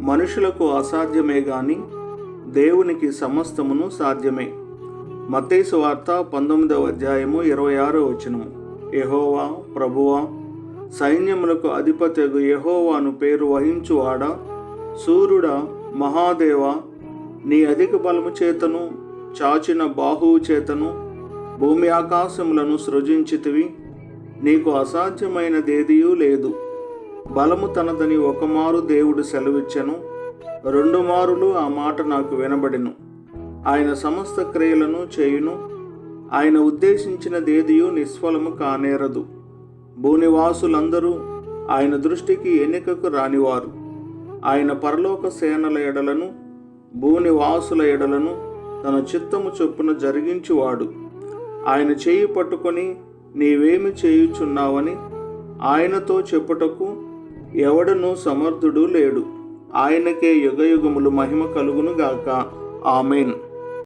మనుషులకు అసాధ్యమే గాని దేవునికి సమస్తమును సాధ్యమే. మత్తయి సువార్త 19వ అధ్యాయము 26వ వచనము. యెహోవా ప్రభువా, సైన్యములకు అధిపతియగు యెహోవాను పేరు వహించువాడా, సూర్యుడా, మహాదేవా, నీ అధిక బలము చేతను చాచిన బాహువు చేతను భూమి ఆకాశములను సృజించితివి. నీకు అసాధ్యమైనదేదియూ లేదు. బలము తనదని ఒకమారు దేవుడు సెలవిచ్చెను, 2 మారులు ఆ మాట నాకు వినబడెను. ఆయన సమస్త క్రియలను చేయును. ఆయన ఉద్దేశించినదేదియూ నిష్ఫలము కానేరదు. భూనివాసులందరూ ఆయన దృష్టికి ఎన్నికకు రానివారు. ఆయన పరలోక సేనల ఎడలను భూనివాసుల ఎడలను తన చిత్తము చొప్పున జరిగించువాడు. ఆయన చేయి పట్టుకొని నీవేమి చేయుచున్నావని ఆయనతో చెప్పుటకు ఎవడనూ సమర్థుడు లేడు. ఆయనకే యుగయుగములు మహిమ కలుగును గాక. ఆమేన్.